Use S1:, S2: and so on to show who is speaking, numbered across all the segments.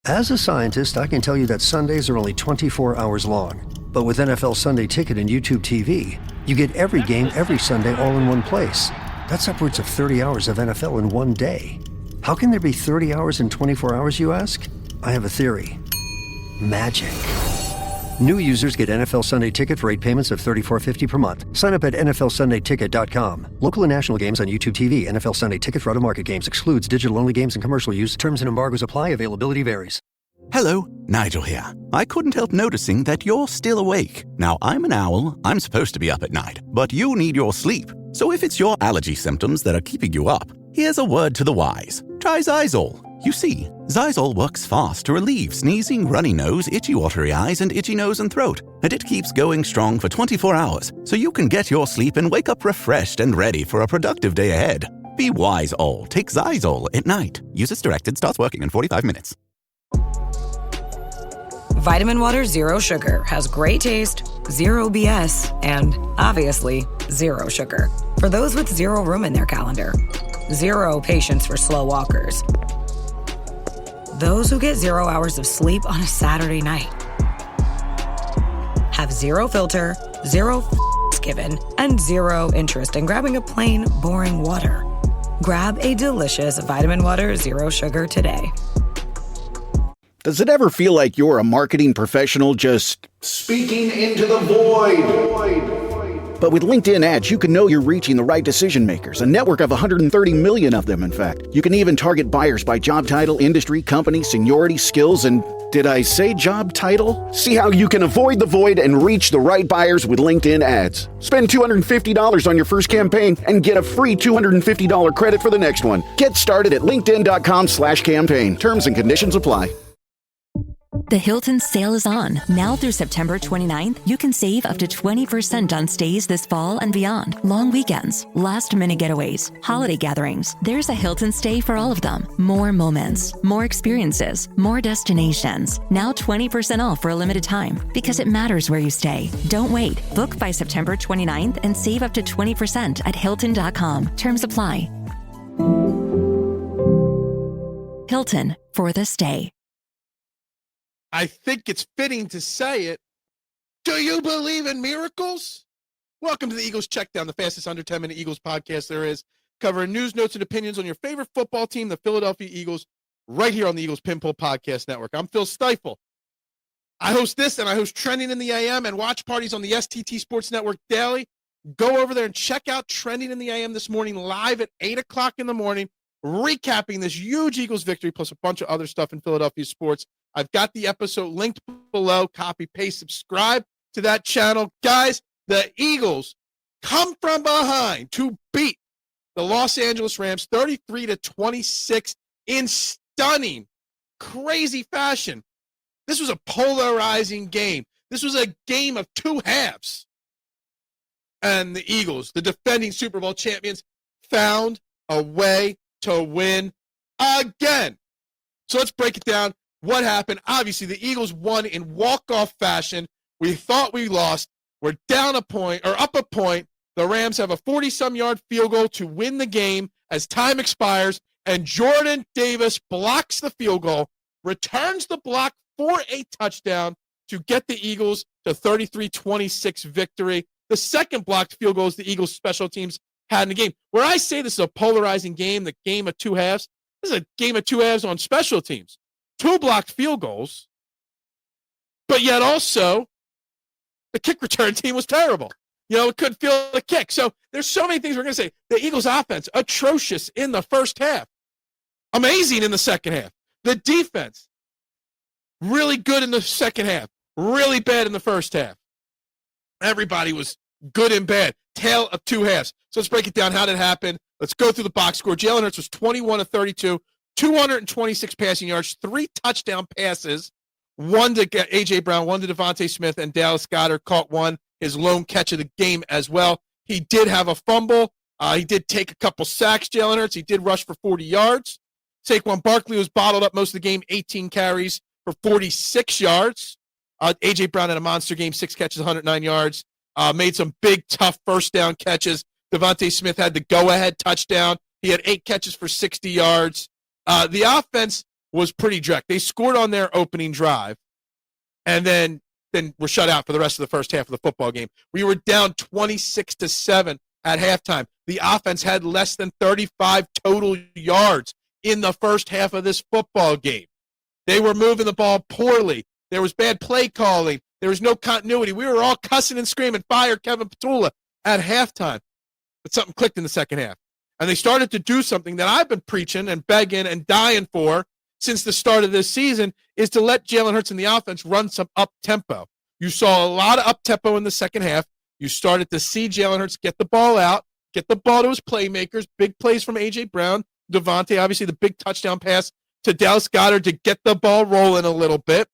S1: As a scientist, I can tell you that Sundays are only 24 hours long. But with NFL Sunday Ticket and YouTube TV, you get every game every Sunday all in one place. That's upwards of 30 hours of NFL in one day. How can there be 30 hours in 24 hours, you ask? I have a theory. Magic. New users get NFL Sunday Ticket for 8 payments of $34.50 per month. Sign up at NFLSundayTicket.com. Local and national games on YouTube TV. NFL Sunday Ticket for out-of-market games excludes digital-only games and commercial use. Terms and embargoes apply. Availability varies.
S2: Hello, Nigel here. I couldn't help noticing that you're still awake. Now, I'm an owl. I'm supposed to be up at night. But you need your sleep. So if it's your allergy symptoms that are keeping you up, here's a word to the wise. Try Xyzal. You see, Xyzal works fast to relieve sneezing, runny nose, itchy watery eyes, and itchy nose and throat. And it keeps going strong for 24 hours, so you can get your sleep and wake up refreshed and ready for a productive day ahead. Be wise, all. Take Xyzal at night. Use as directed. Starts working in 45 minutes.
S3: Vitamin Water Zero Sugar has great taste, zero BS, and obviously zero sugar. For those with zero room in their calendar. Zero patience for slow walkers. Those who get 0 hours of sleep on a Saturday night. Have zero filter, zero given, and zero interest in grabbing a plain, boring water. Grab a delicious Vitamin Water Zero Sugar today.
S4: Does it ever feel like you're a marketing professional just speaking into the void? But with LinkedIn ads, you can know you're reaching the right decision makers, a network of 130 million of them, in fact. You can even target buyers by job title, industry, company, seniority, skills, and did I say job title? See how you can avoid the void and reach the right buyers with LinkedIn ads. Spend $250 on your first campaign and get a free $250 credit for the next one. Get started at linkedin.com/campaign. Terms and conditions apply.
S5: The Hilton sale is on. Now through September 29th, you can save up to 20% on stays this fall and beyond. Long weekends, last-minute getaways, holiday gatherings. There's a Hilton stay for all of them. More moments, more experiences, more destinations. Now 20% off for a limited time because it matters where you stay. Don't wait. Book by September 29th and save up to 20% at Hilton.com. Terms apply. Hilton for the stay.
S6: I think it's fitting to say it. Do you believe in miracles? Welcome to the Eagles Checkdown, the fastest under 10-minute Eagles podcast there is, covering news, notes, and opinions on your favorite football team, the Philadelphia Eagles, right here on the Eagles Pinpoint Podcast Network. I'm Phil Stiefel. I host this, and I host Trending in the AM and watch parties on the STT Sports Network daily. Go over there and check out Trending in the AM this morning, live at 8 o'clock in the morning, recapping this huge Eagles victory, plus a bunch of other stuff in Philadelphia sports. I've got the episode linked below. Copy, paste, subscribe to that channel. Guys, the Eagles come from behind to beat the Los Angeles Rams 33-26 in stunning, crazy fashion. This was a polarizing game. This was a game of two halves. And the Eagles, the defending Super Bowl champions, found a way to win again. So let's break it down. What happened? Obviously, the Eagles won in walk-off fashion. We thought we lost. We're down a point, or up a point. The Rams have a 40-some-yard field goal to win the game as time expires, and Jordan Davis blocks the field goal, returns the block for a touchdown to get the Eagles to 33-26 victory. The second blocked field goal is the Eagles' special teams had in the game. Where I say this is a polarizing game, the game of two halves, this is a game of two halves on special teams. Two blocked field goals, but yet also the kick return team was terrible. You know, it couldn't feel the kick. So there's so many things we're going to say. The Eagles offense, atrocious in the first half. Amazing in the second half. The defense, really good in the second half. Really bad in the first half. Everybody was good and bad. Tale of two halves. So let's break it down. How did it happen? Let's go through the box score. Jalen Hurts was 21 of 32. 226 passing yards, 3 touchdown passes, one to A.J. Brown, one to Devontae Smith, and Dallas Goedert caught one, his lone catch of the game as well. He did have a fumble. He did take a couple sacks, Jalen Hurts. He did rush for 40 yards. Saquon Barkley was bottled up most of the game, 18 carries for 46 yards. A.J. Brown had a monster game, 6 catches, 109 yards. Made some big, tough first down catches. Devontae Smith had the go-ahead touchdown. He had 8 catches for 60 yards. The offense was pretty direct. They scored on their opening drive, and then were shut out for the rest of the first half of the football game. We were down 26-7 at halftime. The offense had less than 35 total yards in the first half of this football game. They were moving the ball poorly. There was bad play calling. There was no continuity. We were all cussing and screaming, fire Kevin Petula at halftime. But something clicked in the second half. And they started to do something that I've been preaching and begging and dying for since the start of this season, is to let Jalen Hurts and the offense run some up-tempo. You saw a lot of up-tempo in the second half. You started to see Jalen Hurts get the ball out, get the ball to his playmakers, big plays from A.J. Brown, Devontae, obviously the big touchdown pass to Dallas Goedert to get the ball rolling a little bit,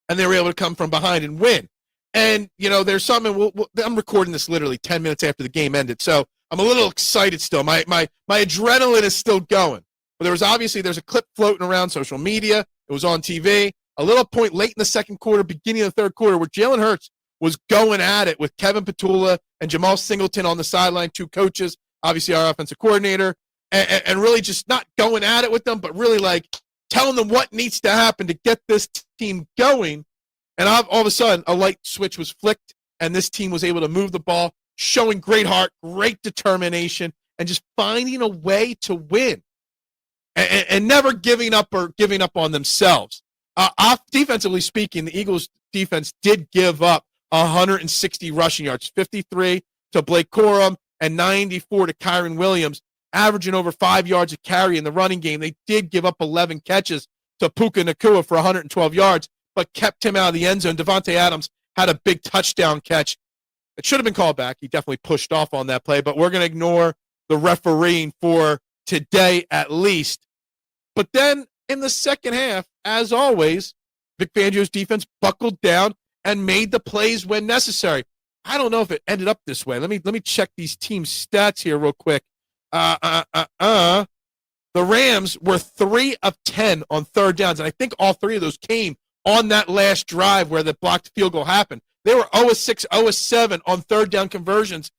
S6: and they were able to come from behind and win. And, there's something, I'm recording this literally 10 minutes after the game ended, so I'm a little excited still. My adrenaline is still going. But there's a clip floating around social media. It was on TV. A little point late in the second quarter, beginning of the third quarter, where Jalen Hurts was going at it with Kevin Petula and Jamal Singleton on the sideline, two coaches, obviously our offensive coordinator, and really just not going at it with them, but really like telling them what needs to happen to get this team going. And all of a sudden, a light switch was flicked, and this team was able to move the ball, showing great heart, great determination, and just finding a way to win. And never giving up on themselves. Defensively speaking, the Eagles' defense did give up 160 rushing yards, 53 to Blake Corum and 94 to Kyron Williams, averaging over 5 yards a carry in the running game. They did give up 11 catches to Puka Nacua for 112 yards, but kept him out of the end zone. Devontae Adams had a big touchdown catch. It should have been called back. He definitely pushed off on that play, but we're going to ignore the refereeing for today at least. But then in the second half, as always, Vic Fangio's defense buckled down and made the plays when necessary. I don't know if it ended up this way. Let me check these team stats here real quick. The Rams were 3 of 10 on third downs, and I think all 3 of those came on that last drive where the blocked field goal happened. They were 0-6, 0-7 on third down conversions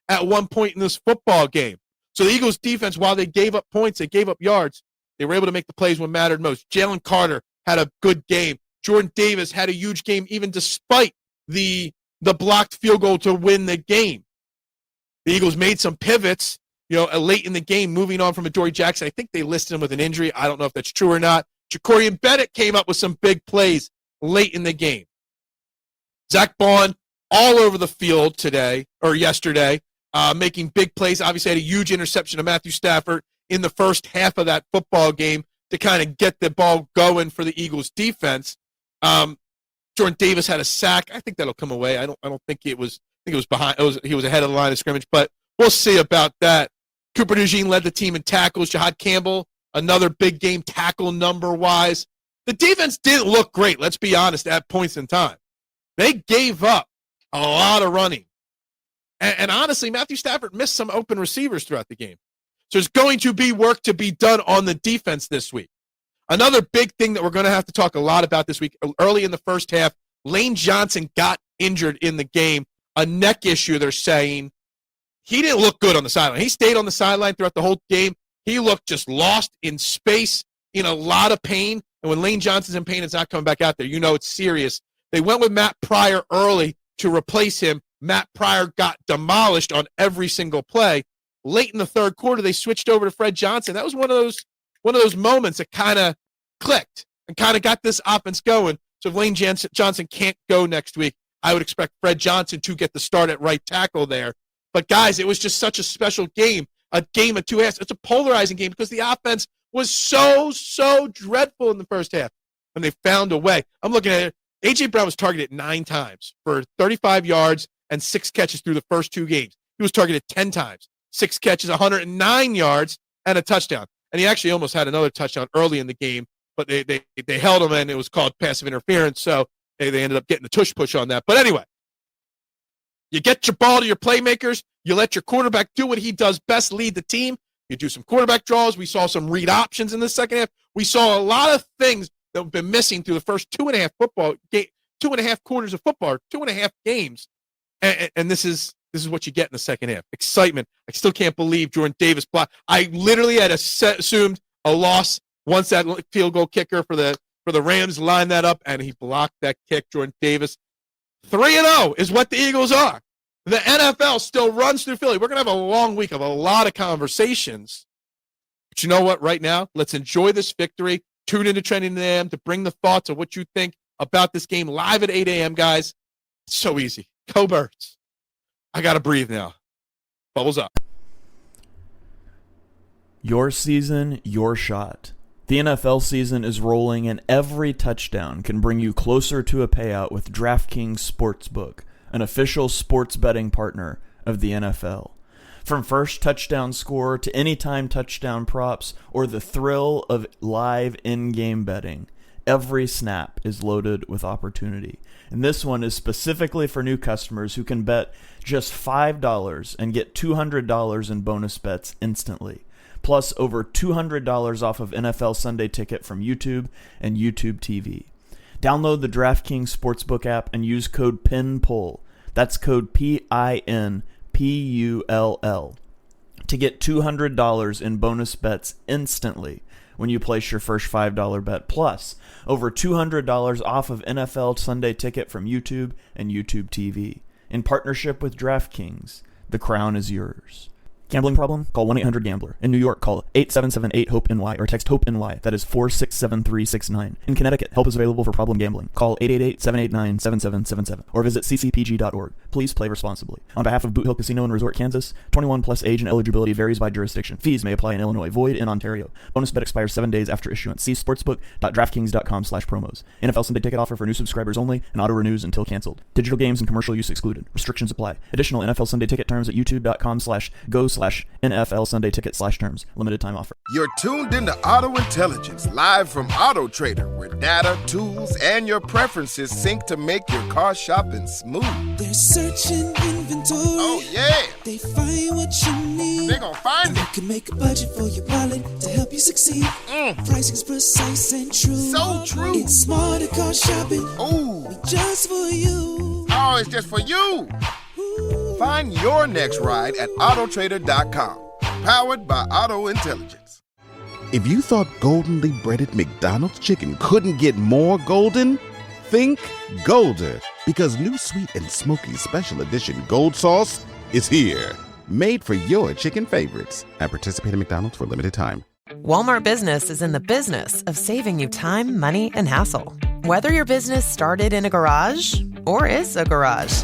S6: at one point in this football game. So the Eagles' defense, while they gave up points, they gave up yards, they were able to make the plays when mattered most. Jalen Carter had a good game. Jordan Davis had a huge game even despite the blocked field goal to win the game. The Eagles made some pivots, late in the game, moving on from Adoree Jackson. I think they listed him with an injury. I don't know if that's true or not. Jacorian Bennett came up with some big plays late in the game. Zach Bond all over the field yesterday, making big plays. Obviously had a huge interception of Matthew Stafford in the first half of that football game to kind of get the ball going for the Eagles defense. Jordan Davis had a sack. I think that'll come away. I don't think it was. I think it was behind. He was ahead of the line of scrimmage, but we'll see about that. Cooper DeJean led the team in tackles. Jahad Campbell, another big game tackle number-wise. The defense didn't look great, let's be honest, at points in time. They gave up a lot of running. And honestly, Matthew Stafford missed some open receivers throughout the game. So there's going to be work to be done on the defense this week. Another big thing that we're going to have to talk a lot about this week, early in the first half, Lane Johnson got injured in the game. A neck issue, they're saying. He didn't look good on the sideline. He stayed on the sideline throughout the whole game. He looked just lost in space, in a lot of pain. And when Lane Johnson's in pain, it's not coming back out there. It's serious. They went with Matt Pryor early to replace him. Matt Pryor got demolished on every single play. Late in the third quarter, they switched over to Fred Johnson. That was one of those moments that kind of clicked and kind of got this offense going. So if Lane Johnson can't go next week, I would expect Fred Johnson to get the start at right tackle there. But, guys, it was just such a special game, a game of two halves. It's a polarizing game because the offense was so dreadful in the first half, and they found a way. I'm looking at it. A.J. Brown was targeted 9 times for 35 yards and 6 catches through the first 2 games. He was targeted 10 times, 6 catches, 109 yards, and a touchdown. And he actually almost had another touchdown early in the game, but they held him, and it was called passive interference, so they ended up getting the tush push on that. But anyway, you get your ball to your playmakers. You let your quarterback do what he does best, lead the team. You do some quarterback draws. We saw some read options in the second half. We saw a lot of things that have been missing through the first 2.5 quarters of football, 2.5 games. And this is what you get in the second half. Excitement. I still can't believe Jordan Davis blocked. I literally had assumed a loss Once that field goal kicker for the Rams lined that up, and he blocked that kick, Jordan Davis. 3-0 is what the Eagles are. The NFL still runs through Philly. We're going to have a long week of a lot of conversations. But you know what? Right now, let's enjoy this victory. Tune into Trending AM to bring the thoughts of what you think about this game live at 8 a.m., guys. It's so easy. Go Birds. I got to breathe now. Bubbles up.
S7: Your season, your shot. The NFL season is rolling, and every touchdown can bring you closer to a payout with DraftKings Sportsbook, an official sports betting partner of the NFL. From first touchdown score to anytime touchdown props or the thrill of live in-game betting, every snap is loaded with opportunity. And this one is specifically for new customers who can bet just $5 and get $200 in bonus bets instantly. Plus over $200 off of NFL Sunday Ticket from YouTube and YouTube TV. Download the DraftKings Sportsbook app and use code PINPULL. That's code PINPULL to get $200 in bonus bets instantly when you place your first $5 bet. Plus over $200 off of NFL Sunday Ticket from YouTube and YouTube TV. In partnership with DraftKings, the crown is yours. Gambling problem? Call 1-800-GAMBLER. In New York, call 877-8-HOPE-NY or text HOPE-NY. That is 467-369. In Connecticut, help is available for problem gambling. Call 888-789-7777 or visit ccpg.org. Please play responsibly. On behalf of Boot Hill Casino and Resort, Kansas, 21 plus age and eligibility varies by jurisdiction. Fees may apply in Illinois, void in Ontario. Bonus bet expires 7 days after issuance. See sportsbook.draftkings.com/promos. NFL Sunday Ticket offer for new subscribers only and auto renews until canceled. Digital games and commercial use excluded. Restrictions apply. Additional NFL Sunday Ticket terms at youtube.com/go/NFL Sunday Ticket/terms. Limited time offer.
S8: You're tuned into Auto Intelligence, live from Auto Trader, where data, tools, and your preferences sync to make your car shopping smooth.
S9: They're searching inventory.
S8: Oh, yeah.
S9: They find what you need.
S8: They're gonna find
S9: They
S8: it.
S9: can make a budget for your wallet to help you succeed. Pricing's precise and true.
S8: So true.
S9: It's smarter car shopping.
S8: Ooh.
S9: Just for you.
S8: Oh, it's just for you.
S9: Ooh.
S8: Find your next ride at autotrader.com. Powered by Auto Intelligence.
S10: If you thought goldenly breaded McDonald's chicken couldn't get more golden, think Golder. Because new sweet and smoky special edition gold sauce is here. Made for your chicken favorites. At participating McDonald's for a limited time.
S11: Walmart Business is in the business of saving you time, money, and hassle. Whether your business started in a garage or is a garage,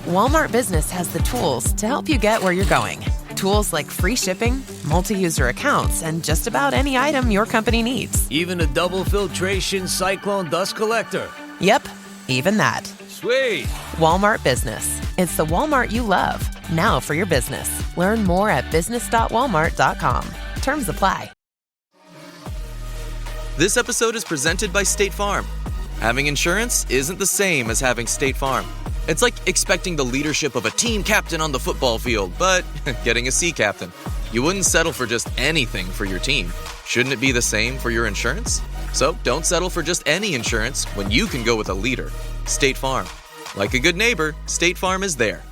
S11: Walmart Business has the tools to help you get where you're going. Tools like free shipping, multi-user accounts, and just about any item your company needs.
S12: Even a double filtration cyclone dust collector.
S11: Yep, even that.
S12: Sweet.
S11: Walmart Business. It's the Walmart you love. Now for your business. Learn more at business.walmart.com. Terms apply.
S13: This episode is presented by State Farm. Having insurance isn't the same as having State Farm. It's like expecting the leadership of a team captain on the football field, but getting a sea captain. You wouldn't settle for just anything for your team. Shouldn't it be the same for your insurance? So don't settle for just any insurance when you can go with a leader. State Farm. Like a good neighbor, State Farm is there.